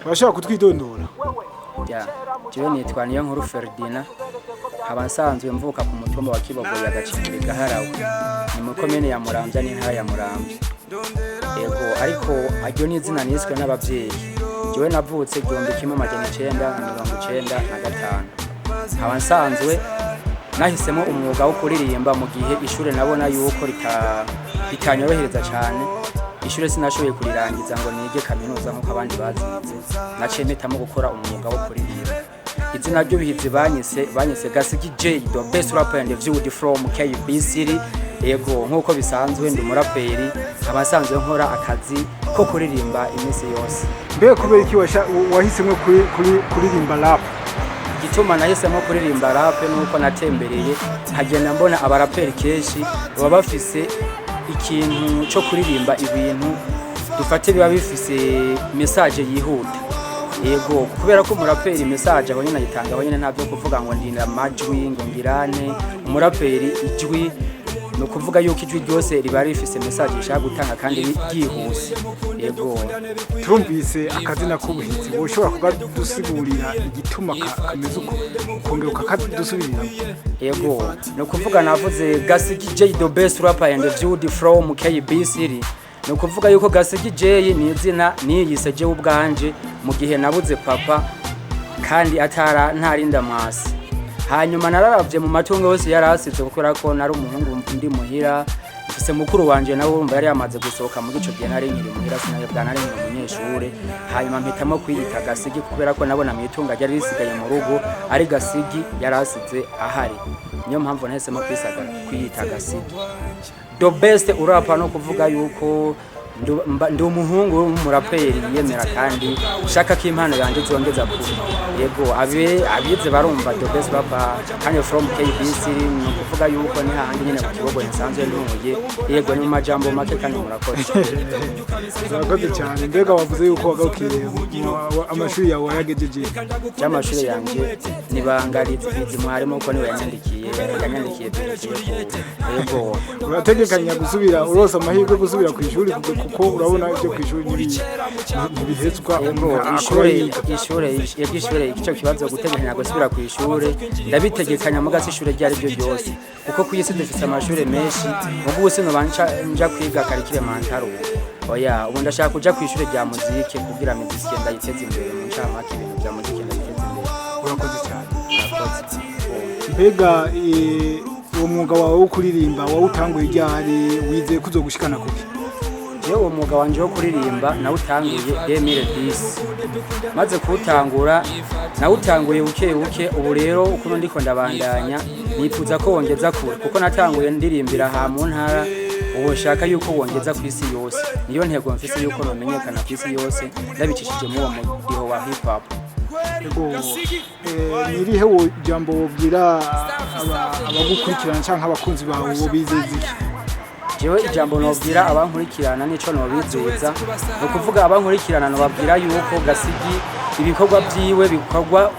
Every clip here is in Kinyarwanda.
urashobora kutwidondora? Ya jewe nitwa Niyonkuru Ferdinand nkaba nsanzwe mvuka ku mutumba wa Kibogo ya Gacimbiri Gaharawe ni mu komine ya Muramvya n'intara ya Muramvya. Yego ariko aryo ni izina niswe n'abavyeyi. Jewe navutse 1995 nkaba nsanzwe nahisemo umwuga wo kuririmba mu gihe ishure nabona yuko ritanyorohereza cyane. Ishure sinashoboye kurirangiza ngo nige kaminuza nkuko abandi bazize, naciye mpitamo gukora umwuga wo kuririmba. Izina ryo bihize banyise Gasigi J, the best rapper and viewed from KB City. Yego nkuko bisanzwe ndi umuraperi, abasanzwe nkora akazi ko kuririmba iminsi yose. Mbe kubera iki wahisemo kuririmba rap? Gituma nahisemo kuririmba rap nuko natembereye nkagenda mbona abaraperi kenshi baba bafise ikintu cyo kuririmba ibintu dufate biba bifise message yihuta. Yego kubera ko umuraperi message aho nyine ayitanga aho nyine ntavyo kuvuga ngo ndinda majwi ngo ngirane. Umuraperi ijwi no kuvuga yuko ijwi ryose riba rifise message ishaka gutanga kandi yihuse. Yego turumvise akazina k'ubuhinzi ushobora kugadusigurira igituma kameze uko ukongera ukakadusubirira? Yego no kuvuga navuze Gasigi J, the best rapper and viewed from KB City. No kuvuga yuko Gasigi J ni izina niyise je ubwanje mu gihe nabuze papa kandi ntarinda masi. Hanyuma nararavye mu matungo yose yarasize gukora ko nari umuhungu ndi muhira mfise mukuru wanje nawe urumva yari yamaze gusohoka mu gico gihe nari nkiri muhira sinayebwa nari umunyeshure. Hanyuma mpitamo kwiyita Gasigi kubera ko nabona mu itunga ryari risigaye mu rugo ari Gasigi yarasize ahari. Niyo mpamvu nahisemo kwiyita Gasigi. The best urapa no kuvuga yuko ndi umuhungu w'umuraperi yemera kandi shaka ko impano yanje zongeza ku. Yego abize barumva the best rapper kandi from KBC no kuvuga yuko ni hahandi nyine ku Kibogo nsanzwe ntuye. Yego ni mu majambo make kandi murakoze. Murakoze cyane. Mbega wavuze yuko wagarukiye amashuri yawe yagejeje? Amashuri yanje nibangarize mwarimu uko niwe yanyandikiye Yego urategekanya gusubira urose amahirwe gusubira ku ishuri kuko urabona ibyo ku ishuri ntibihezwa ishure icyo kibazo gutegekanya gusubira ku ishuri ndabitegekanya mu gasi ishure ryari byo byose kuko ku isi dufite amashuri menshi mu bwose no banja kwiga karikire mantaro. Oya ubu ndashaka kuja ku ishuri rya muzike kugira muzike ndayiteze imbere mu ncamake ibintu bya muzike ndayiteze imbere. Urakoze cyane. Mbega uwo mwuga wawe wo kuririmba wawutanguye ryari wizeye kuzogushikana kuki? Jewe umwuga wanje wo kuririmba nawutanguye 2010 maze kuwutangura nawutanguye buke ubu rero uko ndiko ndabandanya nifuza ko wongeza kure kuko natanguye ndirimbira ha mu ntara ubu shaka yuko wongeza ku isi yose. Niyo ntego mfise yuko nomenyekana ku isi yose ndabicishije mu uwo mudiho wa hip hop. Nirihe wo jambo wobwira abagukurikirana canke abakunzi bawe wo bizezi? Jewe ijambo nobwira abankurikirana nico nobizeza no kuvuga abankurikirana no babwira yuko Gasigi ibikorwa byiwe bikorwa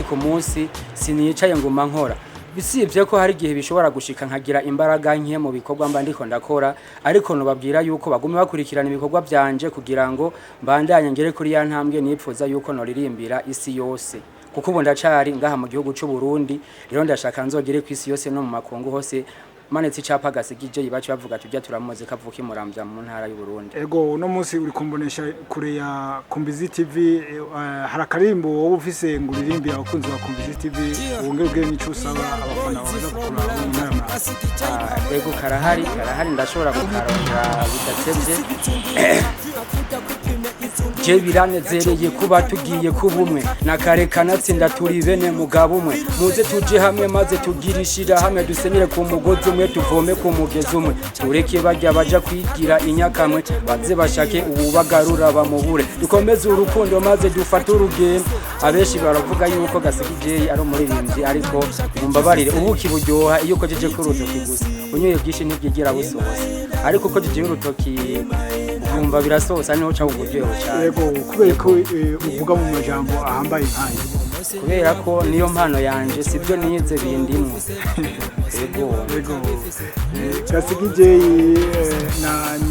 ku munsi sinicaye nguma nkora. Bisivye ko hari gihe bishobora gushika nkagira imbaraga nke mu bikorwa mba ndiko ndakora ariko no babwira yuko bagume bakurikirana ibikorwa byanje kugira ngo mbandanye ngere kuri ya ntambwe nipfuza yuko noririmbira isi yose kuko ubu ndacari ngaha mu gihugu cy'u Burundi rero ndashaka nzogere ku isi yose no mu makungu hose manetse icapa Gasigi J bacu bavuga tujya turamuze kavuka Muramvya mu ntara y'u Burundi. Ego uno munsi uri kumbonesha kure ya Kumbizi TV harakarimbo wowe ufise nguririmbi abakunzi ba Kumbizi TV wongere n'ico usaba abafana baza gukora mu ntara. Ego karahari ndashobora kukarondera bidatevye. Je biranezereye kuba tugiye kubumwe nakarekana tsinda turi bene mugabo umwe muze tuje hamwe maze tugirishira hamwe dusenyere ku mugozi umwe tuvome ku mugezi umwe tureke bajya baja kwigira inyakamwe baze bashake ububagarura bamubure dukomeze urukundo maze dufate urugendo. Abeshi baravuga yuko Gasigi J ari umuririmbyi ariko umbabarire ubuki buryoha iyo ukojeje ku rutoki gusa unyoye byishi ntibyigera busohoza ariko uko jiye urutoki umva birasohoza niho cha uburyoho cyane. Yego kubera ko uvuga mu majambo ahambaye nkanye kubera ko niyo mpano yanje sibyo nize bindimwe. Yego Gasigi J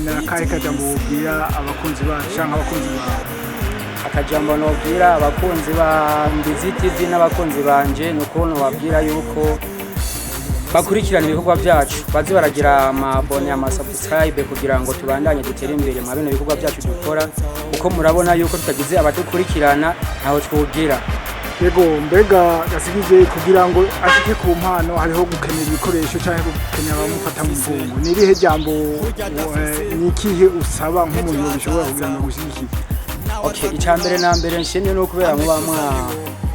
na kahe kajambo ubwira abakunzi ba canka abakunzi ba akajambo nobwira abakunzi ba Mbizi TV n'abakunzi banje nukuntu babwira yuko bakurikirana ibikorwa byacu bazi baragira amabone amasubscribe kugira ngo tubandanye dutere imbere mu bino bikorwa byacu dukora kuko murabona yuko tutagize abadukurikirana ntaho twugira. Yego mbega Gasigije kugira ngo ashike ku mpano hariho gukenera ibikoresho cyangwa gukenera abamufata mu mugongo nirihe jambo nikihe usaba nk'umuntu bishobora kugira ngo gushigikire? Okay, icambere na mbere nshimye no kubera muba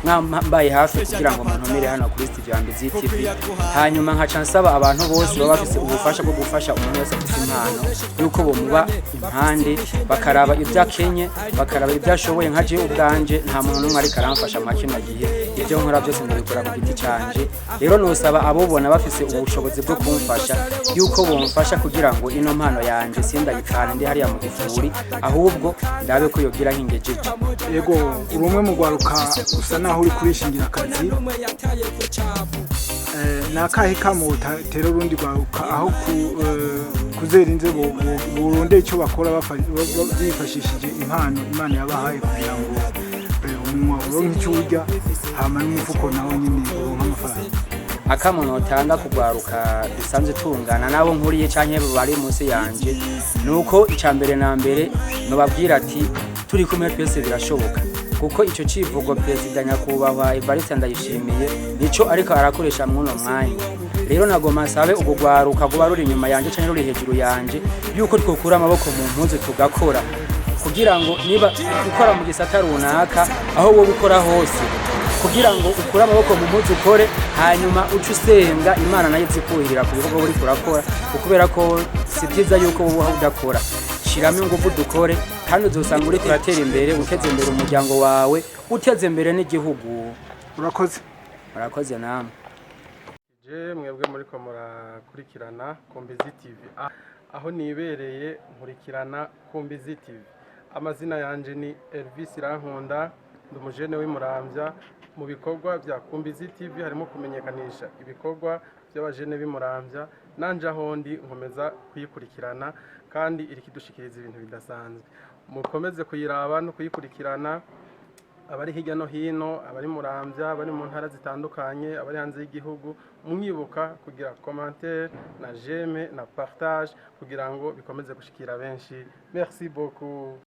mwambaye hafi kugira ngo muntumire hano kuri studio ya Mbizi TV. Hanyuma nkaca nsaba abantu bose baba bafite ubufasha bwo gufasha umuntu wese afite impano yuko bomuba impande bakaraba ibyakenye bakaraba ibyashoboye nkaje ubwanje nta muntu numwe ari karamfasha makino gihe ibyo nkora byose ndabikora ku giti canje. Rero nosaba abobona bafite ubushobozi bwo kumfasha yuko bomfasha kugira ngo ino mpano yanje sindayikana ndi hariya mu gifuri ahubwo ndabe ko yogira hingejeje. Yego urumwe mu gwaruka usa naho uri kurishingira akazi nakahe kamota tero rundi gwaruka aho kuzerinze burunde icyo bakora bifashishije impano Imana yabahaye kugira ngo umuntu uronke icyo urya hama n'umufuko nawo nyine uronka amafaranga. Akamono utanga kugwaruka dusanzwe tungana nabo nkuriye canke bari munsi yanje nuko icambere na mbere no babwira ati turi kumwe twese birashoboka kuko ico civugo President Nyakubahwa Evariste Ndayishimiye nico ariko arakoresha mwono mwanya. Rero nagoma sabe ugugwaruka kuba ruri inyuma yanje canke ruri hejuru yanje yuko twokura amaboko mu mpuzu tugakora kugira ngo niba ukora mu gisata runaka aho wo gukora hose kugira ngo ukura amaboko mu mpuzu ukore hanyuma ucu usenga Imana nayo zikuhirira ku bikorwa uri kurakora kubera ko si byiza yuko wowe udakora. Shiramo ingufu dukore kandi uzosanga uri kuratera imbere uteze imbere umuryango wawe uteze imbere n'igihugu. Urakoze namwe. Mwebwe muri ko murakurikirana ku Mbizi TV aho nibereye nkurikirana ku Mbizi TV. Amazina yanje ni Elvis Rankunda ndumujene w'Imuramvya. Mu bikorwa bya Mbizi TV harimo kumenyekanisha ibikorwa by'abajene b'Imuramvya nanje ahondi nkomeza kuyikurikirana kandi iri kidushikiriza ibintu bidasanzwe. Mukomeze kuyiraba no kuyikurikirana abari hirya no hino abari Muramvya abari mu ntara zitandukanye abari hanze y'igihugu mwibuka kugira commentaire na j'aime na partage kugira ngo bikomeze gushikira benshi. Merci beaucoup.